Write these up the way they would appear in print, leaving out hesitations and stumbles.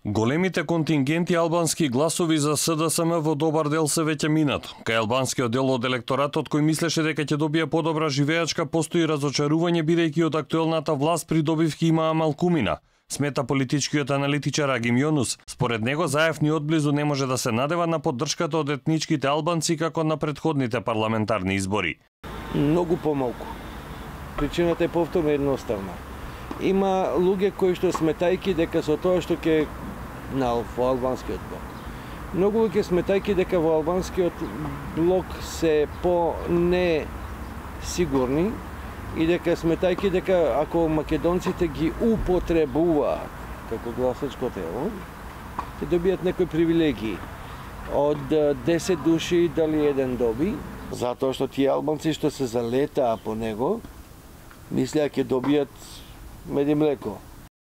Големите контингенти албански гласови за СДСМ во добар дел се веќе минато. Кај албанскиот дел од електоратот кој мислеше дека ќе добие подобра живеачка постои разочарување бидејќи од актуелната власт придобивки има амалкумина. Смета политичкиот аналитичар Агим Јонус. Според него Заев ни одблизу не може да се надева на поддршката од етничките албанци како на претходните парламентарни избори. Многу помалку. Причината е повторно едноставна. Има луѓе кои што сметајки дека со тоа што ќе во албанскиот блок. Многу луѓе сметајки дека во албанскиот блок се по несигурни и дека сметајки дека ако македонците ги употребуваат како гласачко тело, ќе добијат некои привилегии. Од 10 души дали еден доби, затоа што тие албанци што се залетаа по него, мислеа ќе добијат мед и млеко.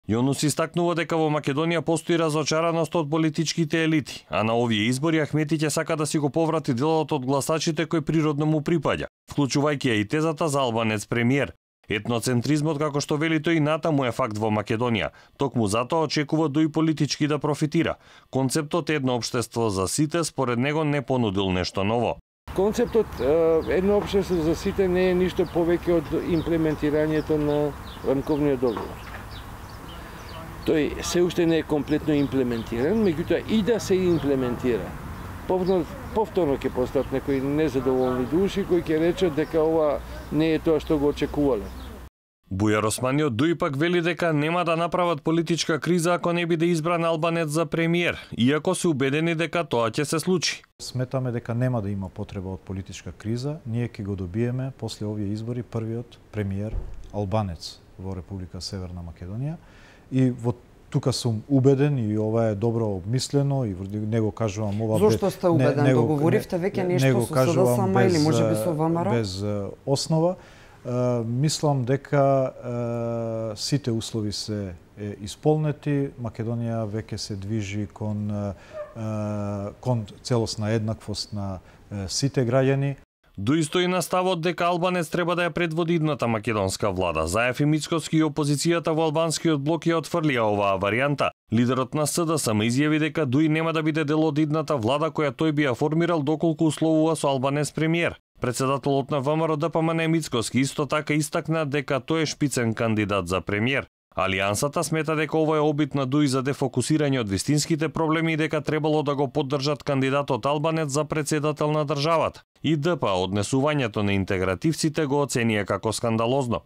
Јонус истакнува дека во Македонија постои разочараност од политичките елити, а на овие избори Ахмети ќе сака да си го поврати делот од гласачите кој природно му припаѓа, вклучувајќи ја и тезата за албанец премиер. Етноцентризмот, како што вели тој, натаму е факт во Македонија. Токму затоа очекува дој политички да профитира. Концептот едно општество за сите според него не понудил нешто ново. Концептот едно општество за сите не е ништо повеќе од имплементирањето на рамковниот договор. Тој се уште не е комплетно имплементиран, меѓутоа и да се имплементира. Повторно ќе постат некои незадоволни души кои ќе речат дека ова не е тоа што го очекувале. Бујар Османиот дуи пак вели дека нема да направат политичка криза ако не биде избран албанец за премиер, иако се убедени дека тоа ќе се случи. Сметаме дека нема да има потреба од политичка криза, ние ќе го добиеме после овие избори првиот премиер албанец во Република Северна Македонија. И во тука сум убеден и ова е добро обмислено и не го кажувам ова Зошто сте убеден? Договоривте веќе нешто со СДСМ или можеби со ВМРО? Без основа. Мислам дека сите услови се исполнети. Македонија веќе се движи кон целосна еднаквост на сите граѓани. Доисто и на ставот дека албанец треба да ја предводи идната македонска влада. Заев и Мицкоски и опозицијата во албанскиот блок ја отфрлија оваа варијанта. Лидерот на СДСМ изјави дека Дуј нема да биде дел од идната влада која тој би ја формирал доколку условува со албанец премиер. Председателот на ВМРО ДПМН Мицкоски исто така истакна дека тој е шпицен кандидат за премиер. Алијансата смета дека ова е обид на Дуј за дефокусирање од вистинските проблеми и дека требало да го поддржат кандидатот албанец за председател на државата. И ДП однесувањето на интегративците го оценија како скандалозно.